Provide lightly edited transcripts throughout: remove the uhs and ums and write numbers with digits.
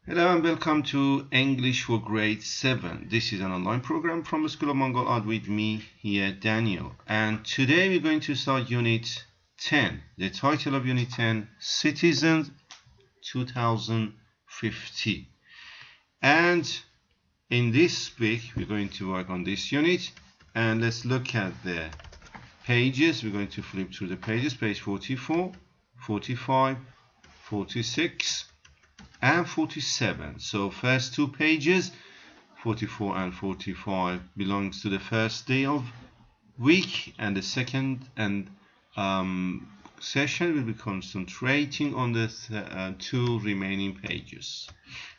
Hello and welcome to English for Grade 7. This is an online program from the School of Mongol Art with me here, Daniel. And today we're going to start Unit 10. The title of Unit 10, Citizens 2050. And in this week, we're going to work on this unit. And let's look at the pages. We're going to flip through the pages, page 44, 45, 46, and 47. So first two pages, 44 and 45, belongs to the first day of week, and the second session will be concentrating on the two remaining pages.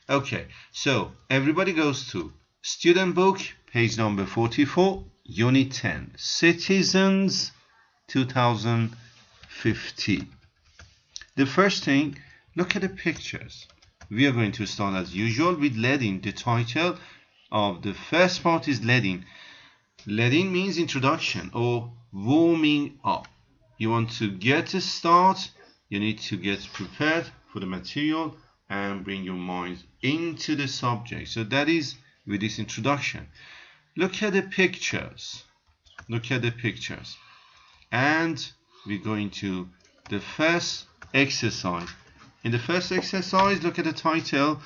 Okay, so everybody goes to student book, page number 44, unit 10, Citizens 2050. The first thing, look at the pictures. We are going to start as usual with leading. The title of the first part is leading. Leading means introduction or warming up. You want to get a start, you need to get prepared for the material and bring your mind into the subject. So that is with this introduction. Look at the pictures. Look at the pictures. And we're going to the first exercise. In the first exercise, look at the title,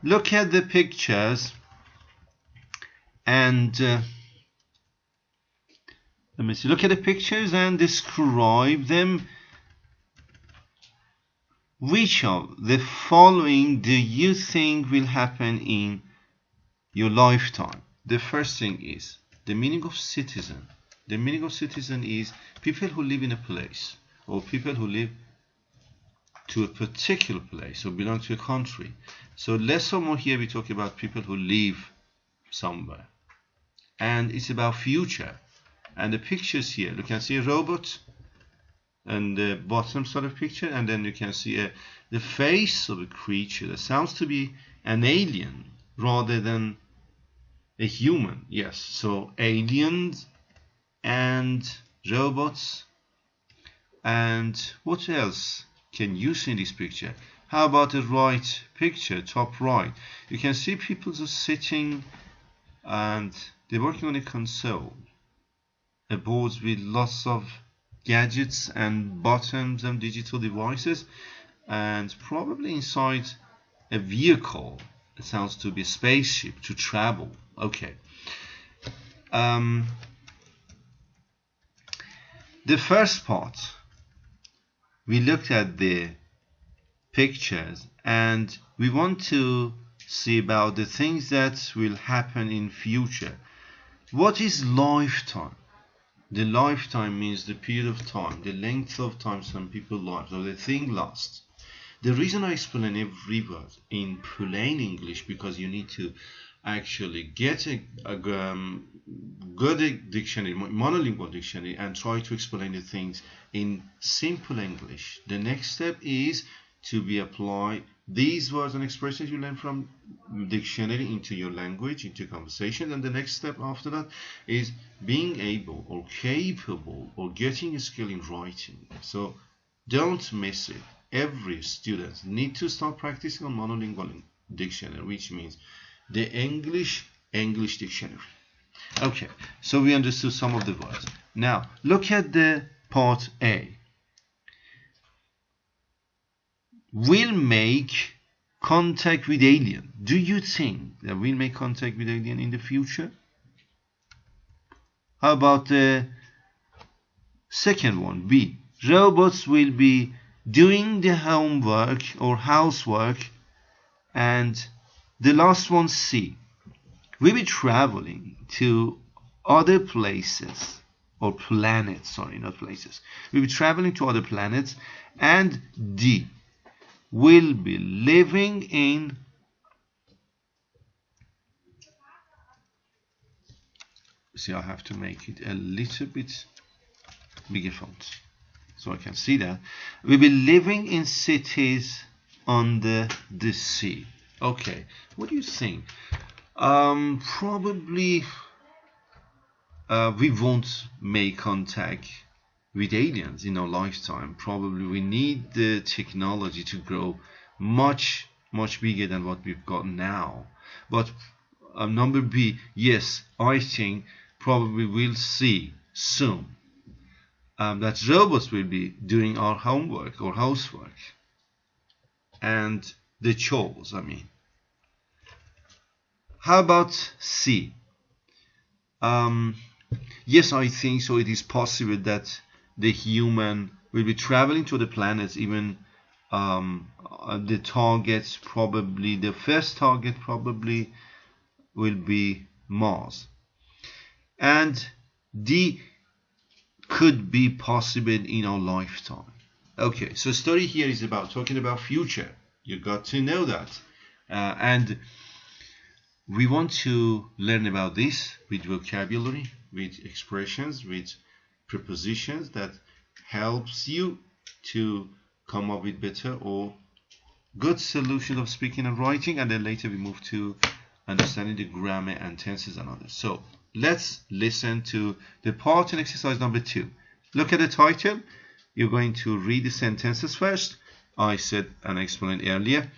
look at the pictures, and look at the pictures and describe them. Which of the following do you think will happen in your lifetime? The first thing is the meaning of citizen. The meaning of citizen is people who live in a place, or people who live to a particular place or belong to a country. So less or more here we talk about people who live somewhere, and it's about future. And the pictures here, you can see a robot and the bottom sort of picture, and then you can see the face of a creature that sounds to be an alien rather than a human. Yes, so aliens and robots. And what else can you see in this picture? How about the right picture, top right? You can see people just sitting and they're working on a console, a board with lots of gadgets and buttons and digital devices, and probably inside a vehicle. It sounds to be a spaceship to travel. Okay. The first part, we looked at the pictures and we want to see about the things that will happen in future. What is lifetime? The lifetime means the period of time, the length of time some people live, or the thing lasts. The reason I explain every word in plain English, because you need to actually get a good dictionary, monolingual dictionary, and try to explain the things in simple English. The next step is to be apply these words and expressions you learn from dictionary into your language, into conversation. And the next step after that is being able or capable or getting a skill in writing. So don't miss it. Every student need to start practicing on monolingual dictionary, which means the English dictionary. Okay, so we understood some of the words. Now look at the part A. Will make contact with alien. Do you think that we'll make contact with alien in the future? How about the second one, B? Robots will be doing the homework or housework. And the last one, C. We'll be traveling to other places or planets, sorry, not places. We'll be traveling to other planets. And D. Will be living in see, I have to make it a little bit bigger font so I can see that. We'll be living in cities under the sea. Okay, what do you think? Probably we won't make contact with aliens in our lifetime. Probably we need the technology to grow much much bigger than what we've got now. But number B, yes, I think probably we'll see soon that robots will be doing our homework or housework and the chores, I mean. How about C? Yes, I think so. It is possible that the human will be traveling to the planets, even the targets, probably the first target probably will be Mars. And D, could be possible in our lifetime. Okay, so story here is about talking about future. You got to know that. And we want to learn about this with vocabulary, with expressions, with prepositions that helps you to come up with better or good solutions of speaking and writing, and then later we move to understanding the grammar and tenses and others. So let's listen to the part in exercise number 2. Look at the title. You're going to read the sentences first. I said and explained earlier,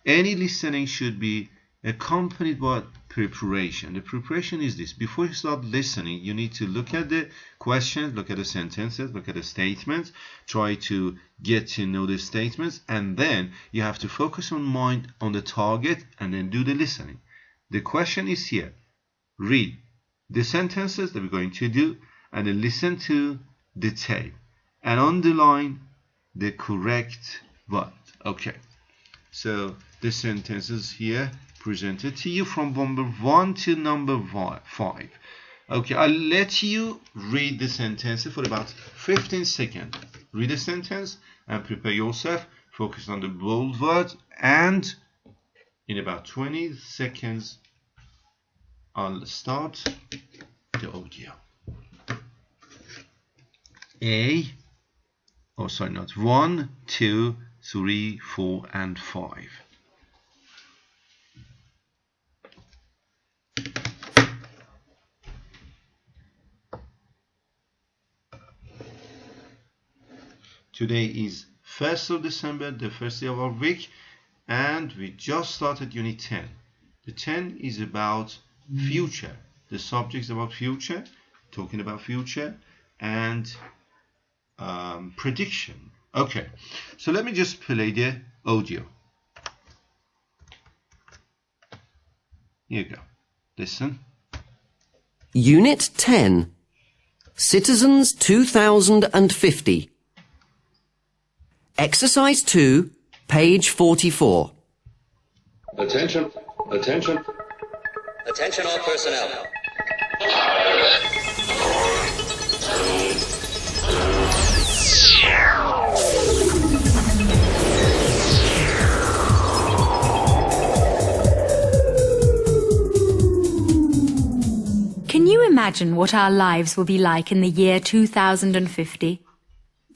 any listening should be accompanied by preparation. The preparation is this: before you start listening, you need to look at the questions, look at the sentences, look at the statements, try to get to know the statements, and then you have to focus on mind on the target and then do the listening. The question is here: read the sentences that we're going to do and then listen to the tape and underline the correct word. Okay, so the sentences here presented to you from number 1 to number 5. Okay, I'll let you read the sentences for about 15 seconds. Read the sentence and prepare yourself. Focus on the bold words, and in about 20 seconds I'll start the audio. Not 1, 2, 3, 4, and 5. Today is 1st of December, the first day of our week, and we just started Unit 10. The 10 is about future. The subject is about future, talking about future, and prediction. Okay, so let me just play the audio. Here you go. Listen. Unit 10. Citizens 2050. Exercise 2, page 44. Attention, attention. Attention all personnel. Can you imagine what our lives will be like in the year 2050?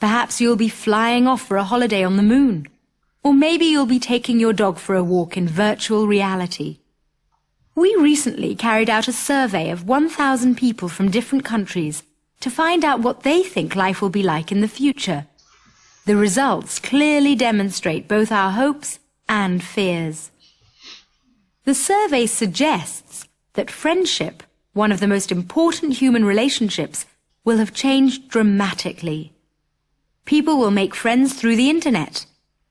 Perhaps you'll be flying off for a holiday on the moon. Or maybe you'll be taking your dog for a walk in virtual reality. We recently carried out a survey of 1,000 people from different countries to find out what they think life will be like in the future. The results clearly demonstrate both our hopes and fears. The survey suggests that friendship, one of the most important human relationships, will have changed dramatically. People will make friends through the internet.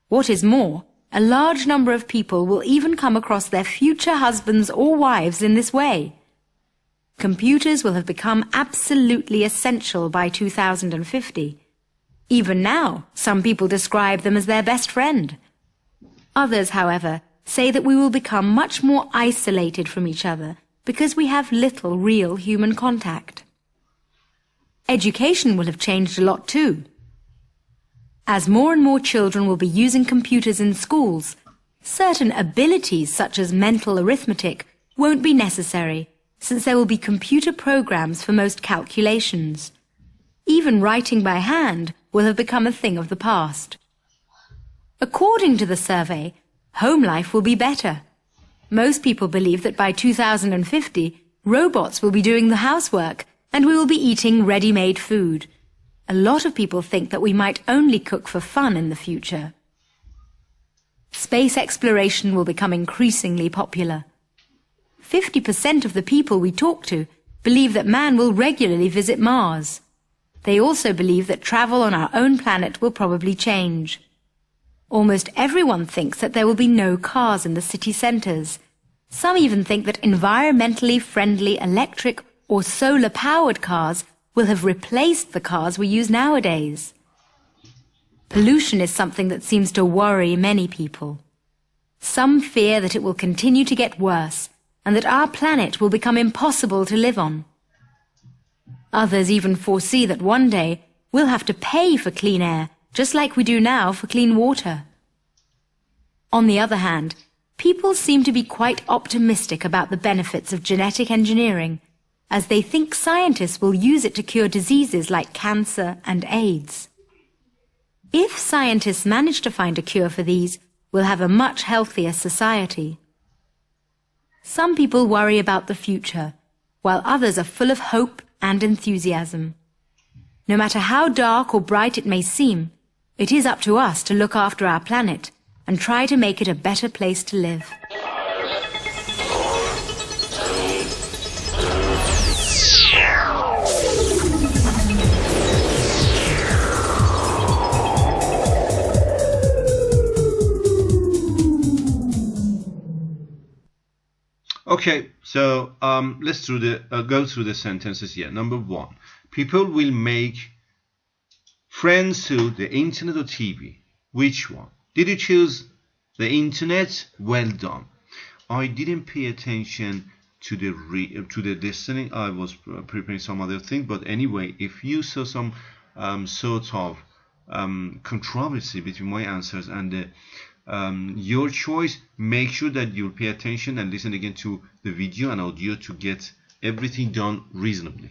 What is more, a large number of people will even come across their future husbands or wives in this way. Computers will have become absolutely essential by 2050. Even now, some people describe them as their best friend. Others, however, say that we will become much more isolated from each other because we have little real human contact. Education will have changed a lot too. As more and more children will be using computers in schools, certain abilities such as mental arithmetic won't be necessary, since there will be computer programs for most calculations. Even writing by hand will have become a thing of the past. According to the survey, home life will be better. Most people believe that by 2050, robots will be doing the housework and we will be eating ready-made food. A lot of people think that we might only cook for fun in the future. Space exploration will become increasingly popular. 50% of the people we talk to believe that man will regularly visit Mars. They also believe that travel on our own planet will probably change. Almost everyone thinks that there will be no cars in the city centres. Some even think that environmentally friendly electric or solar-powered cars will have replaced the cars we use nowadays. Pollution is something that seems to worry many people. Some fear that it will continue to get worse and that our planet will become impossible to live on. Others even foresee that one day we'll have to pay for clean air, just like we do now for clean water. On the other hand, people seem to be quite optimistic about the benefits of genetic engineering, as they think scientists will use it to cure diseases like cancer and AIDS. If scientists manage to find a cure for these, we'll have a much healthier society. Some people worry about the future, while others are full of hope and enthusiasm. No matter how dark or bright it may seem, it is up to us to look after our planet and try to make it a better place to live. Okay, so let's go through the sentences here. Number 1, people will make friends through the internet or TV. Which one? Did you choose the internet? Well done. I didn't pay attention to the listening. I was preparing some other thing. But anyway, if you saw some sort of controversy between my answers and your choice, make sure that you'll pay attention and listen again to the video and audio to get everything done reasonably.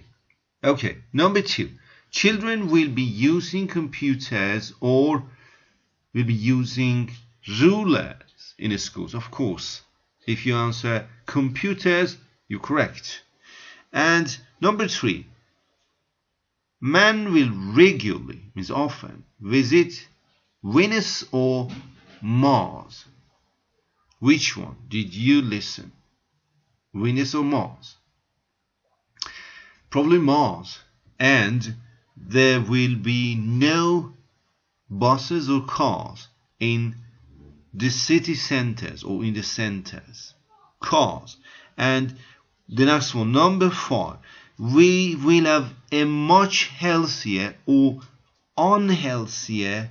Okay, number 2, children will be using computers or will be using rulers in schools. Of course, if you answer computers, you're correct. And number 3, man will regularly, means often, visit Venus or Mars. Which one did you listen? Venus or Mars? Probably Mars. And there will be no buses or cars in the city centers or in the centers. Cars. And the next one, number 5, we will have a much healthier or unhealthier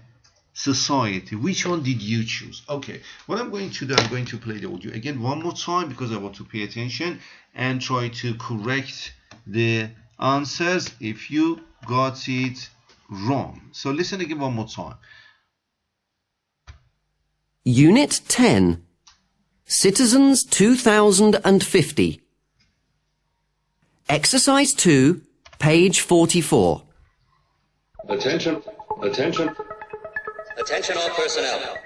society. Which one did you choose? Okay, what I'm going to do, I'm going to play the audio again one more time because I want to pay attention and try to correct the answers if you got it wrong. So listen again one more time. Unit 10. Citizens 2050. Exercise 2, page 44. Attention, attention. Attention all personnel.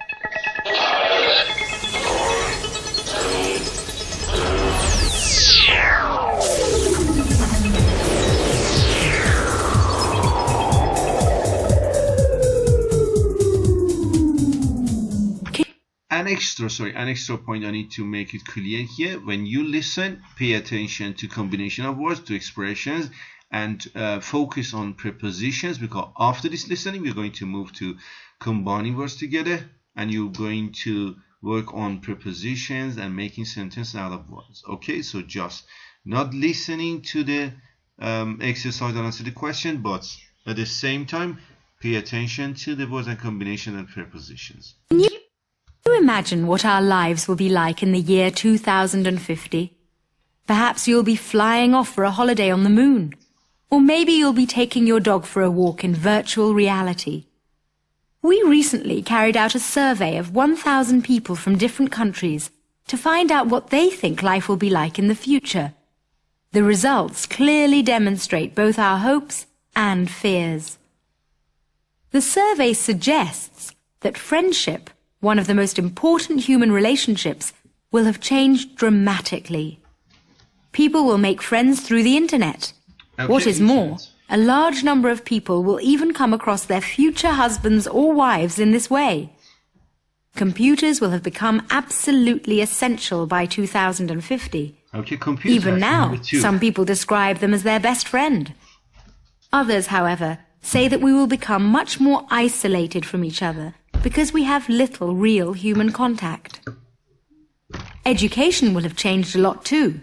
An extra point I need to make it clear here. When you listen, pay attention to combination of words, to expressions, and focus on prepositions, because after this listening, we're going to move to combining words together, and you're going to work on prepositions and making sentences out of words. Okay, so just not listening to the exercise and answer the question, but at the same time, pay attention to the words and combination and prepositions. Can you imagine what our lives will be like in the year 2050? Perhaps you'll be flying off for a holiday on the moon. Or maybe you'll be taking your dog for a walk in virtual reality. We recently carried out a survey of 1,000 people from different countries to find out what they think life will be like in the future. The results clearly demonstrate both our hopes and fears. The survey suggests that friendship, one of the most important human relationships, will have changed dramatically. People will make friends through the internet. Okay, What is more, a large number of people will even come across their future husbands or wives in this way. Computers will have become absolutely essential by 2050. Okay, computers. Even now, number 2. some people describe them as their best friend. Others, however, say that we will become much more isolated from each other because we have little real human contact. Education will have changed a lot too.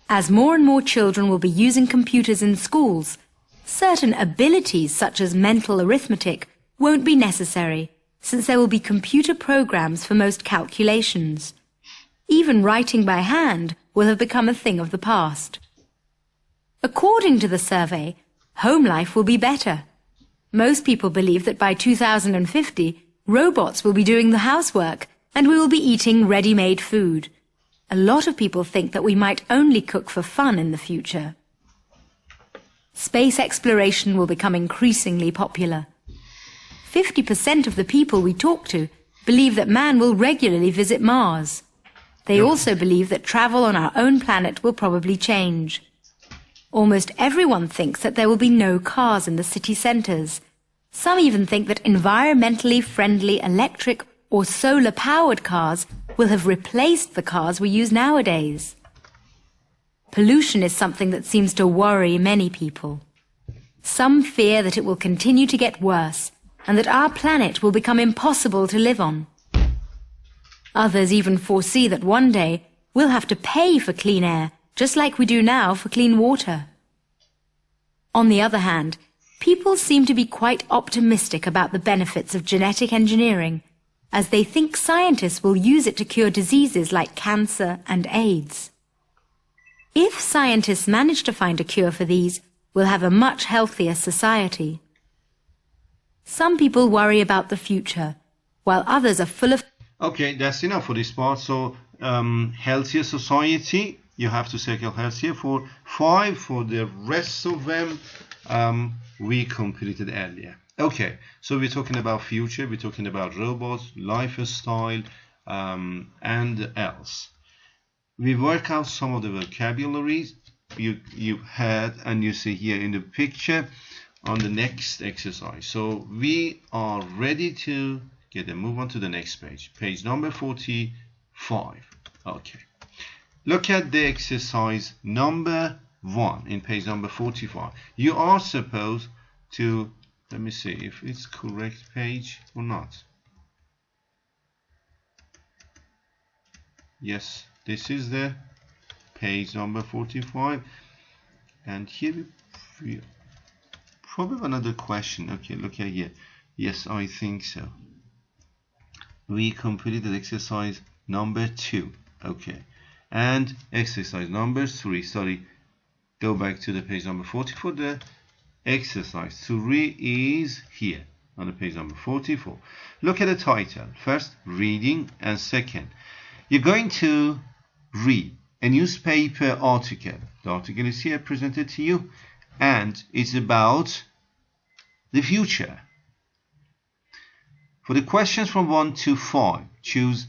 As more and more children will be using computers in schools, certain abilities such as mental arithmetic won't be necessary, since there will be computer programs for most calculations. Even writing by hand will have become a thing of the past. According to the survey, home life will be better. Most people believe that by 2050, robots will be doing the housework and we will be eating ready-made food. A lot of people think that we might only cook for fun in the future. Space exploration will become increasingly popular. 50% of the people we talk to believe that man will regularly visit Mars. They also believe that travel on our own planet will probably change. Almost everyone thinks that there will be no cars in the city centres. Some even think that environmentally friendly electric or solar-powered cars will have replaced the cars we use nowadays. Pollution is something that seems to worry many people. Some fear that it will continue to get worse and that our planet will become impossible to live on. Others even foresee that one day we'll have to pay for clean air, just like we do now for clean water. On the other hand, people seem to be quite optimistic about the benefits of genetic engineering, as they think scientists will use it to cure diseases like cancer and AIDS. If scientists manage to find a cure for these, we'll have a much healthier society. Some people worry about the future, while others are full of... Okay, that's enough for this part. So, healthier society, you have to circle healthier for 5. For the rest of them, we completed earlier. Okay, so we're talking about future, we're talking about robots, lifestyle, and else. We work out some of the vocabularies you had and you see here in the picture on the next exercise. So we are ready to move on to the next page, page number 45. Okay, look at the exercise number 1 in page number 45. You are supposed to, let me see if it's correct page or not. Yes, this is the page number 45, and here we probably another question. Okay, look at here. Yes, I think so. We completed exercise number 2. Okay, and exercise number 3. Sorry, go back to the page number 44. The exercise 3 is here on the page number 44. Look at the title. First, reading, and second, you're going to read a newspaper article. The article is here presented to you, and it's about the future. For the questions from 1 to 5, choose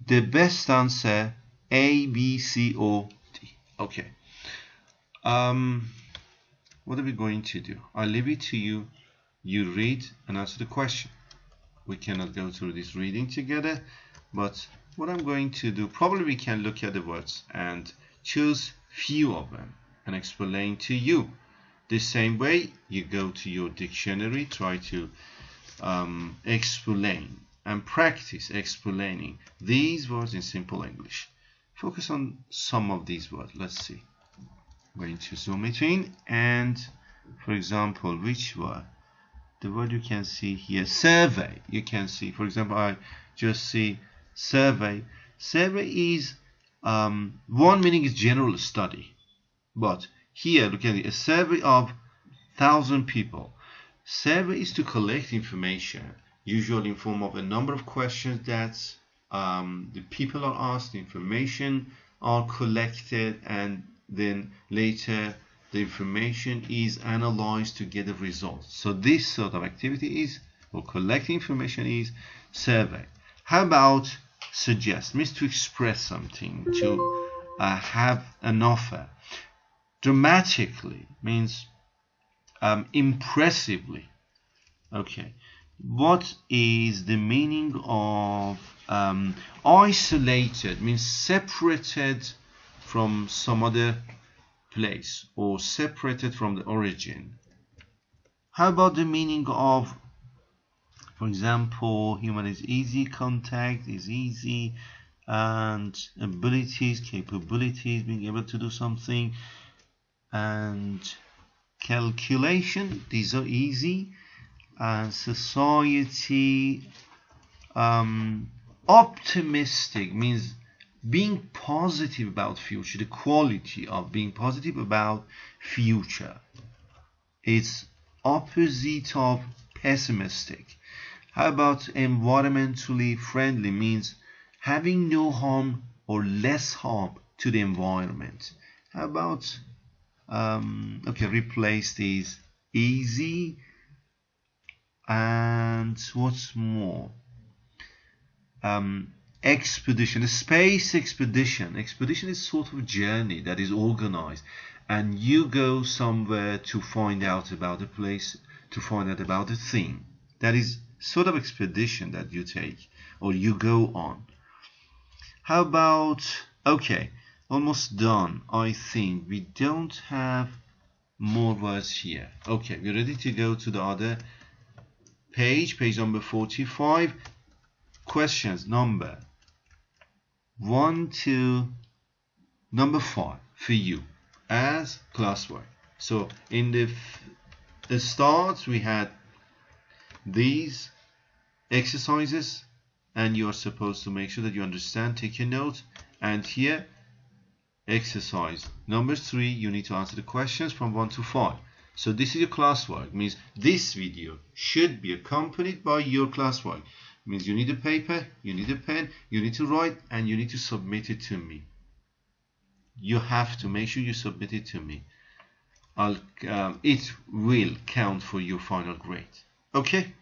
the best answer A, B, C, or D. Okay. What are we going to do? I'll leave it to you. You read and answer the question. We cannot go through this reading together, but what I'm going to do, probably we can look at the words and choose few of them and explain to you. The same way you go to your dictionary, try to explain and practice explaining these words in simple English. Focus on some of these words. Let's see. I'm going to zoom it in, and for example, which word? The word you can see here, survey. You can see, for example, I just see survey. Survey is one meaning is general study, but here look at it, a survey of 1,000 people. Survey is to collect information, usually in form of a number of questions that the people are asked, information are collected, and then later the information is analyzed to get a result. So this sort of activity is, or collecting information, is survey. How about suggest? Means to express something, to have an offer. Dramatically means impressively. Okay, What is the meaning of isolated? Means separated from some other place or separated from the origin. How about the meaning of, for example, human is easy, contact is easy, and abilities, capabilities, being able to do something, and calculation, these are easy, and society, optimistic means being positive about future, the quality of being positive about future. It's opposite of pessimistic. How about environmentally friendly? Means having no harm or less harm to the environment. How about okay, replace these easy, and what's more, expedition, a space expedition. Expedition is sort of a journey that is organized, and you go somewhere to find out about a place, to find out about a thing. That is sort of expedition that you take or you go on. How about, okay, almost done. I think we don't have more words here. Okay, we're ready to go to the other page number 45. Questions number 1 to number 5 for you as classwork. So in the start we had these exercises, and you are supposed to make sure that you understand, take your note, and here exercise number 3, you need to answer the questions from 1 to 5. So this is your classwork. Means this video should be accompanied by your classwork. Means you need a paper, you need a pen, you need to write, and you need to submit it to me. You have to make sure you submit it to me. It will count for your final grade. Okay,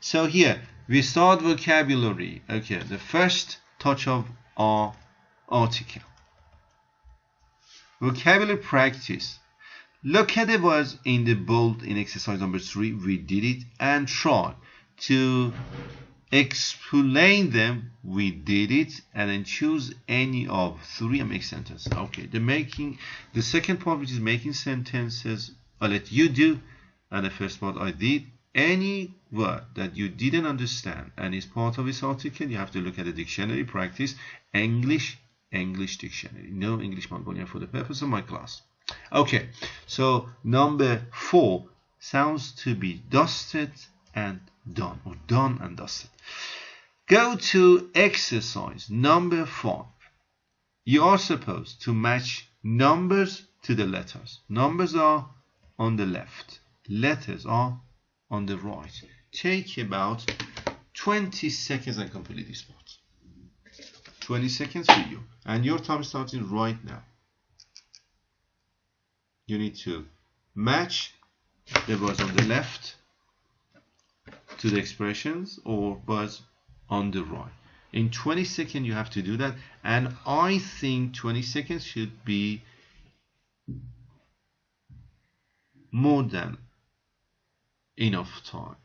so here we start vocabulary. Okay, the first touch of our article. Vocabulary practice. Look at the words in the bold in exercise number 3. We did it, and try to explain them. We did it, and then choose any of 3 and make sentences. Okay, the second part, which is making sentences, I'll let you do, and the first part I did. Any word that you didn't understand and is part of this article, you have to look at the dictionary, practice English dictionary, no English Mongolian, for the purpose of my class. Okay, so number 4 sounds to be dusted and done, or done and dusted. Go to exercise number 5. You are supposed to match numbers to the letters. Numbers are on the left, letters are on the right. Take about 20 seconds and complete this part. 20 seconds for you, and your time is starting right now. You need to match the words on the left to the expressions, or words on the right. In 20 seconds you have to do that, and I think 20 seconds should be more than enough time.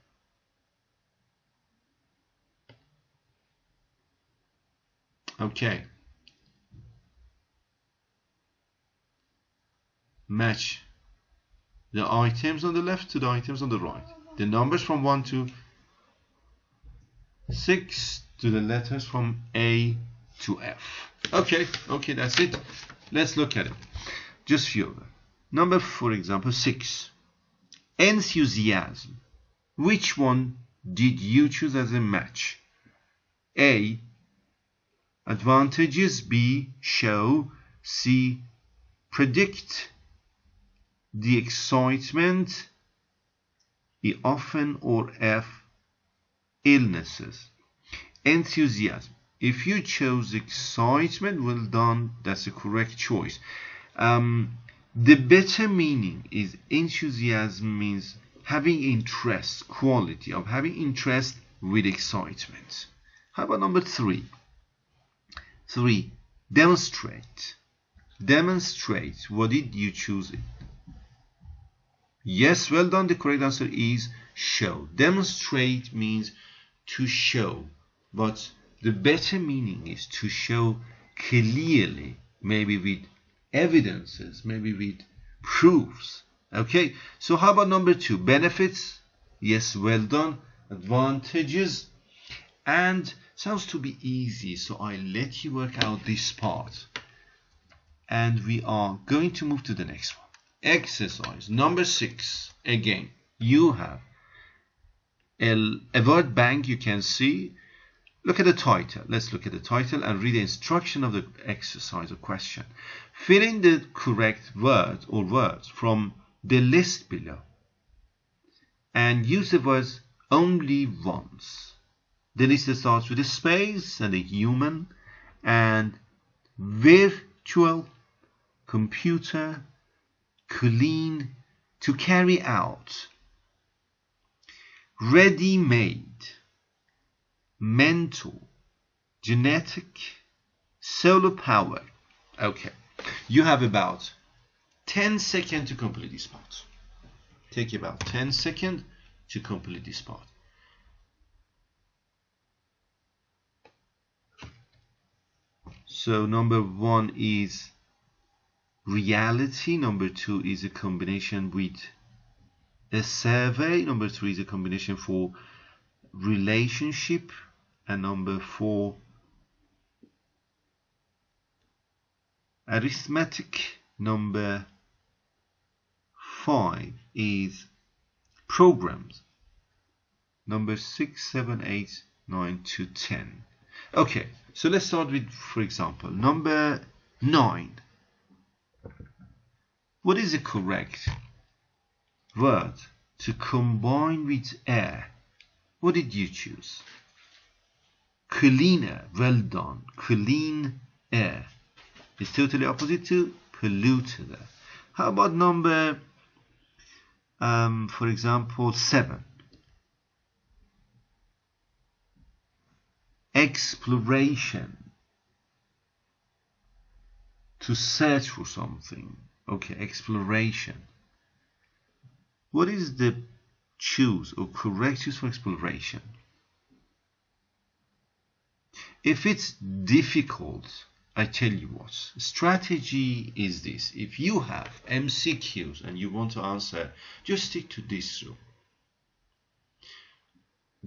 Okay. Match the items on the left to the items on the right. The numbers from 1 to 6 to the letters from A to F. Okay, that's it. Let's look at it. Just few of them. Number, for example, 6. Enthusiasm. Which one did you choose as a match? A. Advantages. B. Show. C. Predict. The excitement. E. Often. Or F. Illnesses. Enthusiasm. If you chose excitement, well done, that's the correct choice. The better meaning is enthusiasm means having interest, quality of having interest with excitement. How about number 3? 3. Demonstrate. Demonstrate. What did you choose? Yes, well done. The correct answer is show. Demonstrate means to show, but the better meaning is to show clearly, maybe with evidences, maybe with proofs. Okay, so how about number 2? Benefits. Yes, well done. Advantages. And sounds to be easy, so I let you work out this part. And we are going to move to the next one. Exercise number 6. Again, you have a word bank you can see. Look at the title. Let's look at the title and read the instruction of the exercise or question. Fill in the correct word or words from the list below and use the words only once. The list starts with a space and a human and virtual, computer, clean, to carry out, ready-made, mental, genetic, solar power. Okay, you have about 10 seconds to complete this part. Take about 10 seconds to complete this part. So number 1 is reality. Number 2 is a combination with a survey. Number 3 is a combination for relationship. And number 4, arithmetic. Number 5 is programs. Number 6, 7, 8, 9 to 10. Okay, so let's start with, for example, number 9. What is the correct word to combine with air? What did you choose? Cleaner. Well done. Clean air. It's totally opposite to polluted air. How about number, for example, 7? Exploration. To search for something. Okay, exploration. What is the choose or correct choose for exploration? If it's difficult, I tell you what, strategy is this. If you have MCQs and you want to answer, just stick to this rule.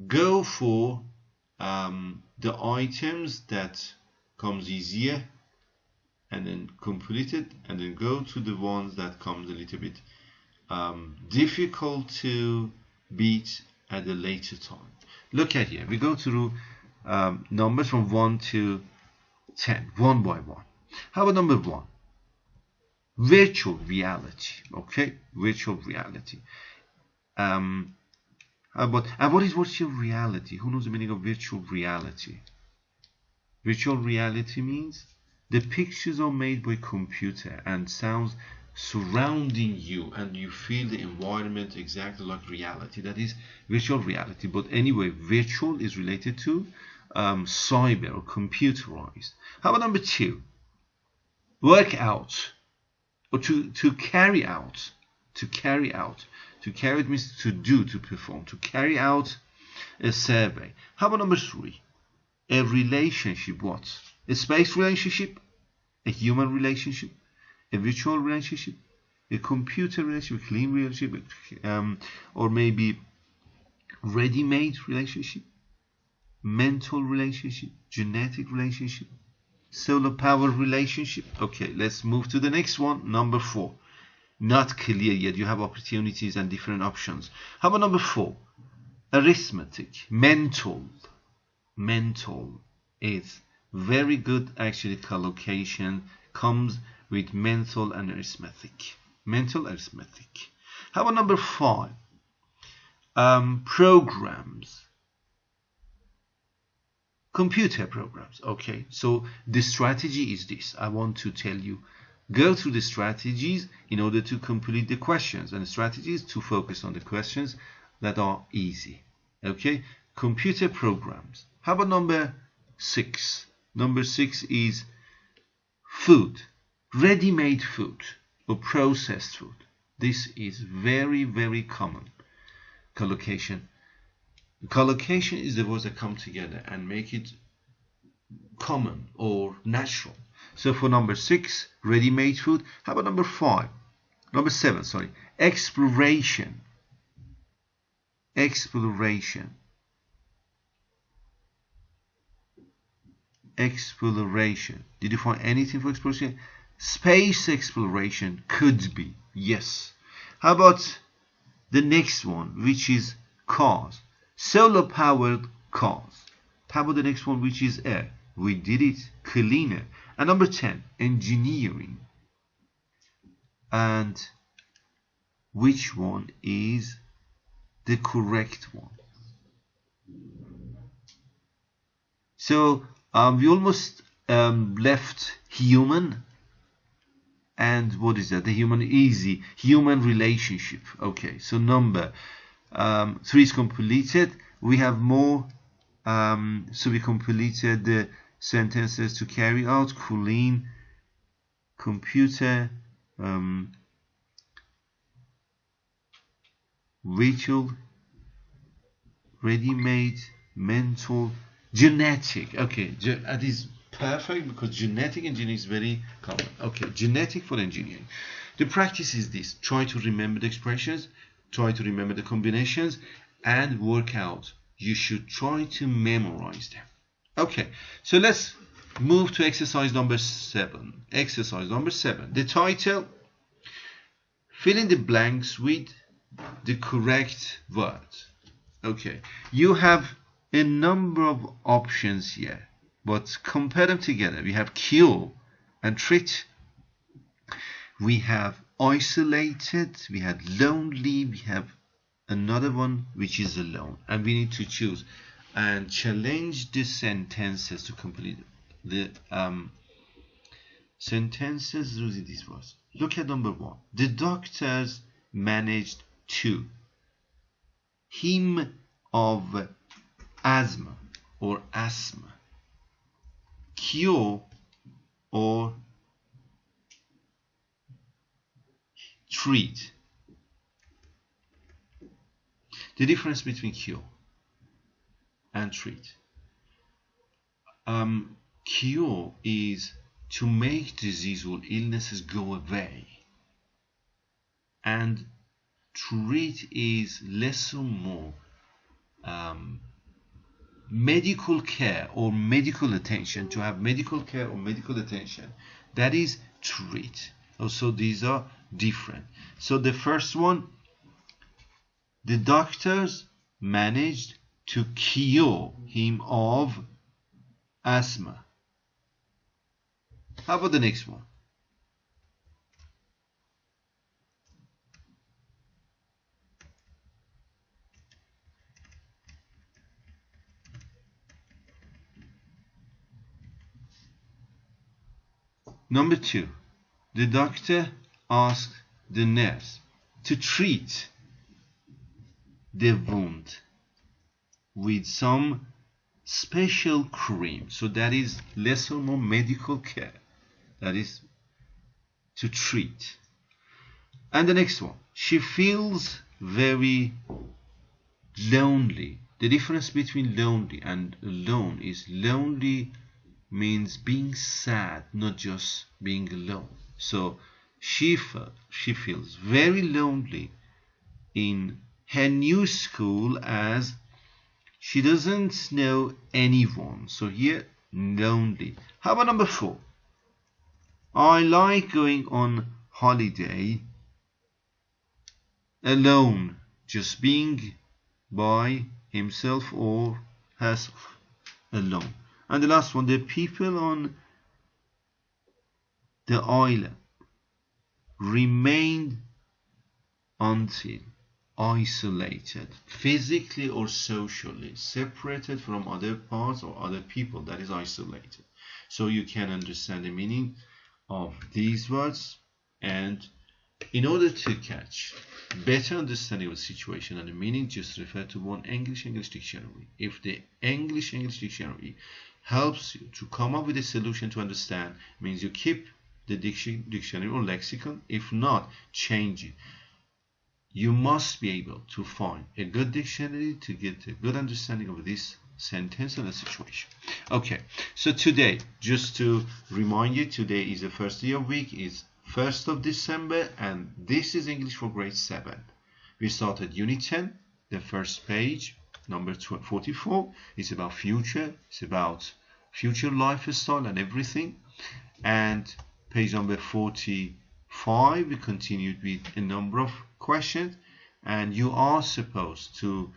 Go for the items that comes easier and then complete it, and then go to the ones that comes a little bit difficult to beat at a later time. Look at here, we go through numbers from 1 to 10, one by one. How about number 1? Virtual reality. Okay, virtual reality. How about, and what is virtual reality? Who knows the meaning of virtual reality? Virtual reality means the pictures are made by computer and sounds surrounding you and you feel the environment exactly like reality. That is virtual reality. But anyway, virtual is related to cyber or computerized. How about number 2? Work out, or to carry out. To carry out. To carry it means to do, to perform. To carry out a survey. How about number 3? A relationship. What? A space relationship, a human relationship, a virtual relationship, a computer relationship, a clean relationship, or maybe ready-made relationship, mental relationship, genetic relationship, solar power relationship. Okay, let's move to the next one. Number 4. Not clear yet. You have opportunities and different options. How about number 4? Arithmetic, mental. Mental is very good, actually. Collocation comes with mental and arithmetic. Mental, arithmetic. How about number 5? Programs. Computer programs. Okay, so the strategy is this. I want to tell you, go through the strategies in order to complete the questions. And the strategy is to focus on the questions that are easy. Okay, computer programs. How about number 6? Number 6 is food, ready-made food or processed food. This is very, very common. collocation. Collocation is the words that come together and make it common or natural. So for number 6, ready-made food. How about number 7, sorry, exploration. Exploration. Exploration. Did you find anything for exploration? Space exploration could be, yes. How about the next one, which is cars? Solar-powered cars. How about the next one, which is air? We did it, cleaner. And number 10, engineering. And which one is the correct one? So we almost left human. And what is that? The human, easy. Human relationship. Okay, so number 3 is completed. We have more. So we completed the sentences to carry out. Clean, computer, ritual, ready-made, mental, genetic. Okay, that is perfect because genetic engineering is very common. Okay, genetic for engineering. The practice is this: try to remember the expressions, try to remember the combinations, and work out. You should try to memorize them. Okay, so let's move to exercise number 7. Exercise number 7. The title: fill in the blanks with the correct words. Okay, you have a number of options here, but compare them together. We have cure and treat. We have isolated. We have lonely. We have another one which is alone, and we need to choose and challenge the sentences to complete the sentences using these words. Look at number 1. The doctors managed to him of asthma or asthma, cure or treat. The difference between cure and treat. Cure is to make disease or illnesses go away, and treat is less or more medical care or medical attention. To have medical care or medical attention, that is treat. Also, these are different. So the first one, the doctors managed to cure him of asthma. How about the next one? Number 2, the doctor asked the nurse to treat the wound with some special cream. So that is less or more medical care. That is to treat. And the next one, she feels very lonely. The difference between lonely and alone is lonely means being sad, not just being alone. So she feels very lonely in her new school as she doesn't know anyone. So here, lonely. How about number 4? I like going on holiday alone, just being by himself or herself, alone. And the last one, the people on the island remained until isolated, physically or socially, separated from other parts or other people, that is isolated. So you can understand the meaning of these words, and in order to catch better understanding of the situation and the meaning, just refer to one English dictionary. If the English dictionary helps you to come up with a solution to understand, means you keep the dictionary or lexicon. If not, change it. you must be able to find a good dictionary to get a good understanding of this sentence and the situation. Okay, so today, just to remind you, today is the first day of week, is 1st of December, and this is English for grade 7. We started unit 10, the first page, number 44. It's about future, it's about future lifestyle and everything. And page number 45, we continued with a number of questions, and you are supposed to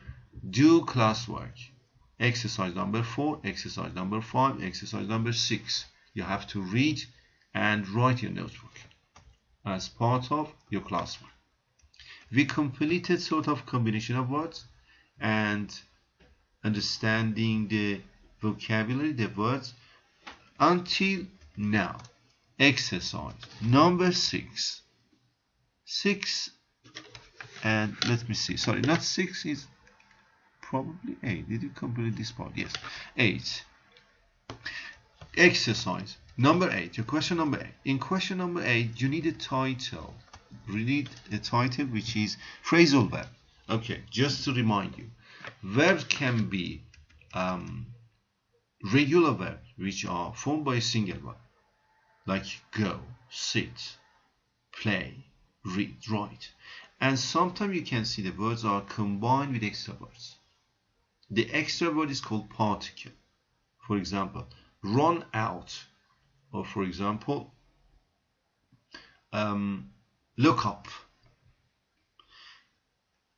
do classwork. Exercise number 4, exercise number 5, exercise number 6. You have to read and write your notebook as part of your classwork. We completed sort of combination of words and understanding the vocabulary, the words, until now. Exercise number 6. 6, and let me see. Sorry, not 6, is probably 8. Did you complete this part? Yes, 8. Exercise number 8. Your question number 8. In question number 8, you need a title. You need a title which is phrasal verb. Okay, just to remind you, verbs can be regular verbs which are formed by a single verb, like go, sit, play, read, write. And sometimes you can see the words are combined with extra words. The extra word is called particle. For example, run out, or for example, look up.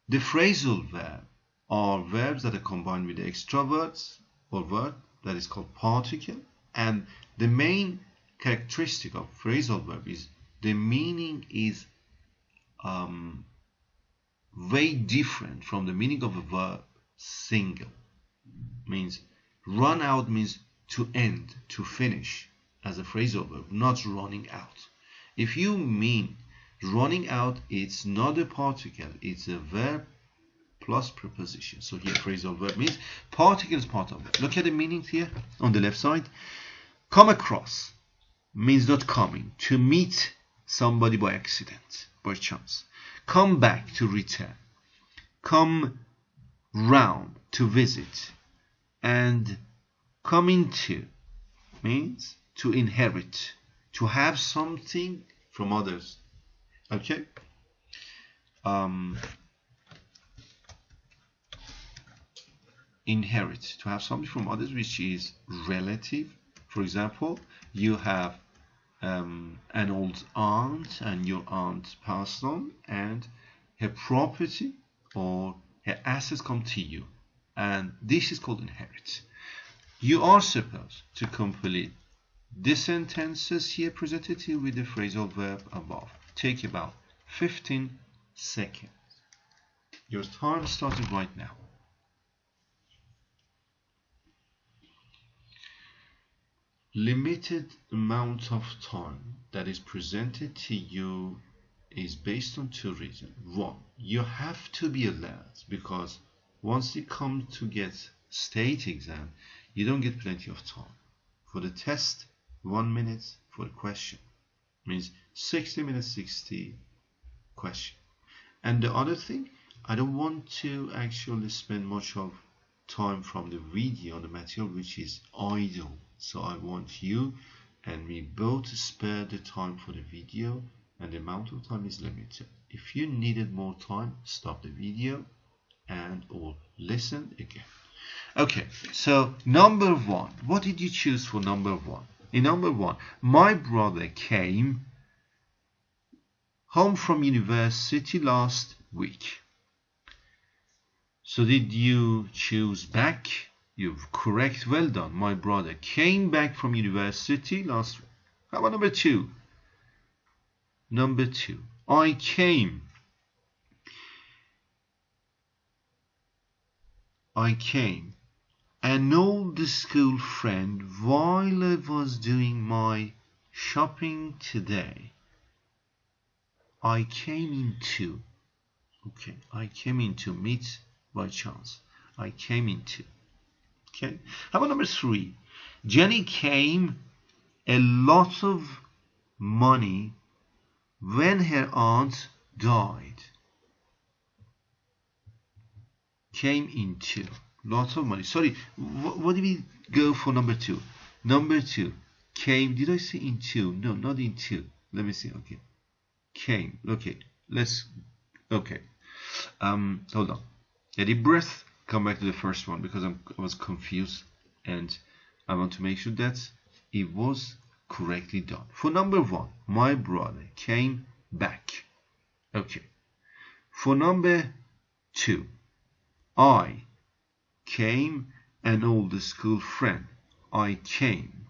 The phrasal verb are verbs that are combined with the extra words or word, that is called particle. And the main characteristic of phrasal verb is the meaning is very different from the meaning of a verb single. Means run out means to end, to finish, as a phrasal verb, not running out. If you mean running out, it's not a particle, it's a verb plus preposition. So here phrasal verb means particle is part of it. Look at the meanings here on the left side. Come across means not coming, to meet somebody by accident, by chance. Come back, to return. Come round, to visit. And come into means to inherit, to have something from others. Okay? Inherit, to have something from others which is relative. For example, you have an old aunt, and your aunt passed on, and her property or her assets come to you, and this is called inherit. You are supposed to complete the sentences here presented to you with the phrasal verb above. Take about 15 seconds. Your time starting right now. Limited amount of time that is presented to you is based on 2 reasons. 1, you have to be alert, because once you come to get state exam, you don't get plenty of time. For the test, 1 minute for the question. Means 60 minutes, 60 question. And the other thing, I don't want to actually spend much of time from the video on the material which is idle. So I want you and me both to spare the time for the video, and the amount of time is limited. If you needed more time, stop the video and or listen again. Okay, so number 1. What did you choose for number 1? In number 1, my brother came home from university last week. So did you choose back? You're correct. Well done. My brother came back from university last week. How about number 2? Number 2. I came. An old school friend while I was doing my shopping today. I came into. Okay. I came into meet by chance. I came into. Okay. How about number 3? Jenny came a lot of money when her aunt died. came into. Lots of money. Sorry, what did we go for number 2? Number 2 came. Did I say into? No, not into. Let me see. Okay, came. Okay, let's. Okay, hold on. A deep breath. Come back to the first one because I was confused, and I want to make sure that it was correctly done. For number 1, my brother came back. Okay. For number 2, I came an old school friend. I came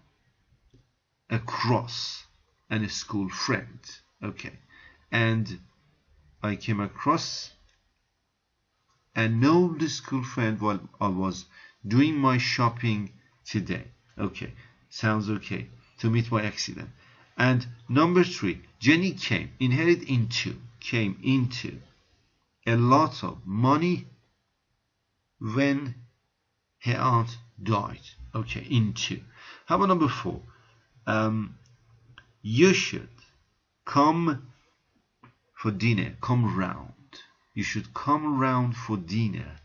across a school friend. Okay. And I came across an old school friend while I was doing my shopping today. Okay. Sounds okay. To meet my accident. And number 3, Jenny came into a lot of money when her aunt died. Okay, into. How about number 4? You should come for dinner. Come round. You should come round for dinner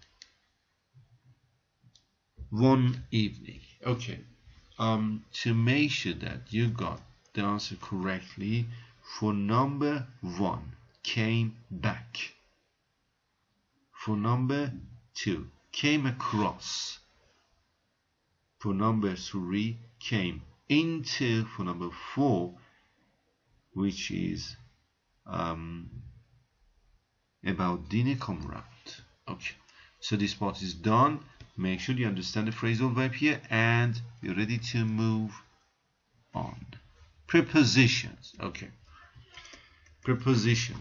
one evening. Okay. To make sure that you got the answer correctly, for number 1, came back. For number 2, came across. For number 3, came into. For number 4, which is about dinner, come round. Okay, so this part is done. Make sure you understand the phrasal verb here, and you're ready to move on. Prepositions. Okay, prepositions.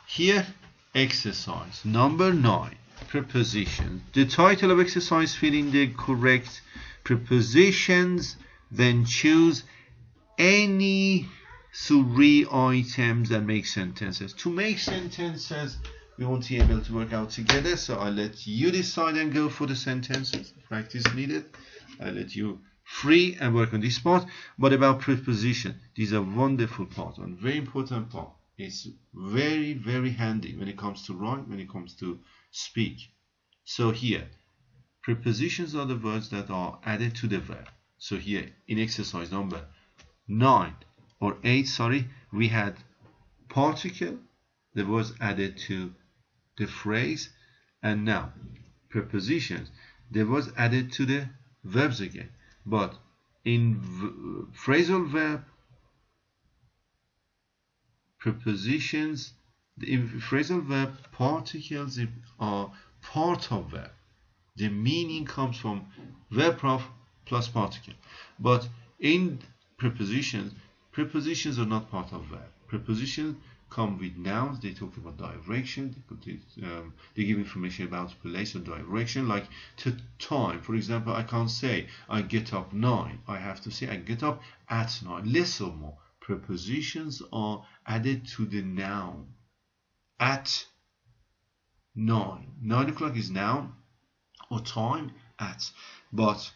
Here, exercise number 9. Prepositions. The title of exercise: fill in the correct prepositions, then choose any 3 items and make sentences. To make sentences, we won't be able to work out together, so I'll let you decide and go for the sentences. Practice needed. I'll let you free and work on this part. But about preposition, these are wonderful part, and very important part. It's very, very handy when it comes to write, when it comes to speak. So here, prepositions are the words that are added to the verb. So here, in exercise number 9 or 8, sorry, we had particle that was added to the phrase, and now prepositions that was added to the verbs again. But in phrasal verb, prepositions, in phrasal verb, particles are part of verb. The meaning comes from verb plus particle. But in prepositions, prepositions are not part of verb. Prepositions come with nouns. They talk about direction. They give information about place or direction, like to time. For example, I can't say I get up 9. I have to say I get up at 9. Less or more. Prepositions are added to the noun. At 9. 9 o'clock is noun or time at. But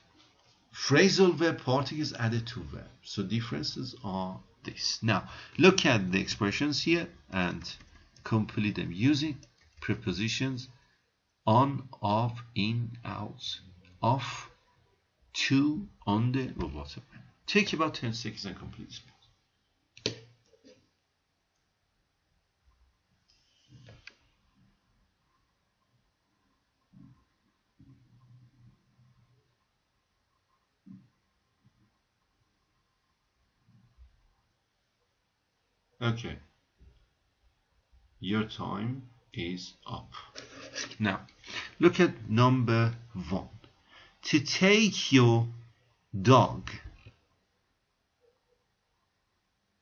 phrasal verb particles added to verb. So differences are this. Now look at the expressions here and complete them using prepositions: on, of, in, out, off, to, on the, or whatever. Take about 10 seconds and complete this. Okay, your time is up. Now, look at number 1. To take your dog.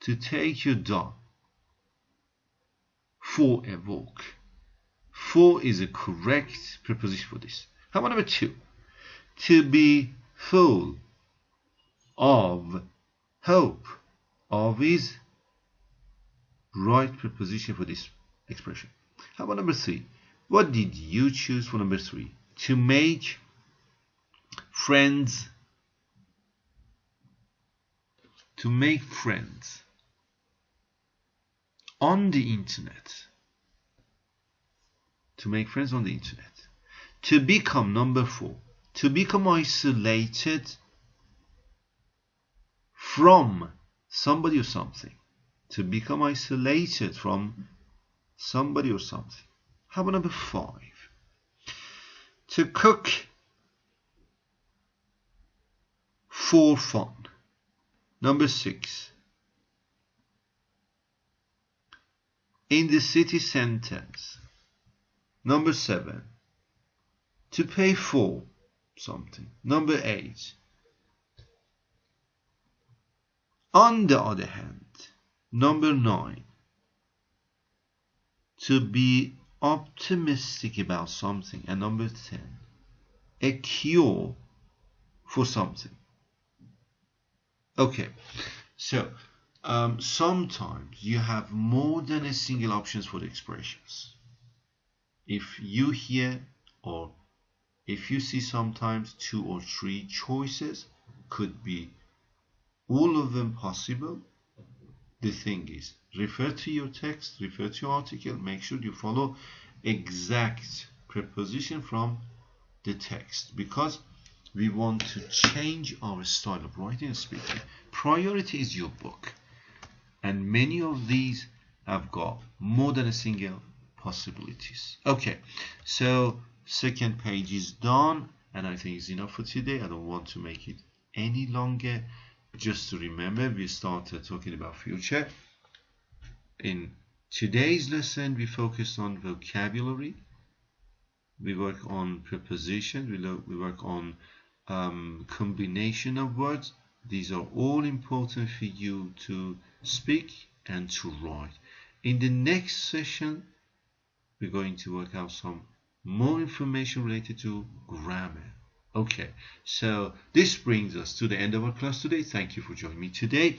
To take your dog for a walk. For is a correct preposition for this. How about number 2? To be full of hope. Of is right preposition for this expression. How about number 3? What did you choose for number 3? To make friends. To make friends on the internet. To make friends on the internet. To become, number 4. To become isolated from somebody or something. To become isolated from somebody or something. How about number 5? To cook for fun. Number 6. In the city centers. Number 7. To pay for something. Number 8. On the other hand. Number 9. To be optimistic about something. And number 10. A cure for something. Okay, so sometimes you have more than a single options for the expressions. If you hear or if you see sometimes 2 or 3 choices, could be all of them possible. The thing is, refer to your text, refer to your article, make sure you follow exact preposition from the text, because we want to change our style of writing and speaking. Priority is your book, and many of these have got more than a single possibilities. Okay, so second page is done, and I think it's enough for today. I don't want to make it any longer. Just to remember, we started talking about future. In today's lesson, we focused on vocabulary. We work on preposition. We work on combination of words. These are all important for you to speak and to write. In the next session, we're going to work out some more information related to grammar. Okay, so this brings us to the end of our class today. Thank you for joining me today.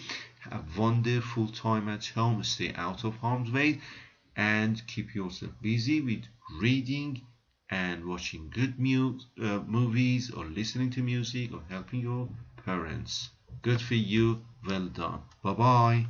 Have a wonderful time at home. Stay out of harm's way and keep yourself busy with reading and watching good movies, or listening to music, or helping your parents. Good for you. Well done. Bye-bye.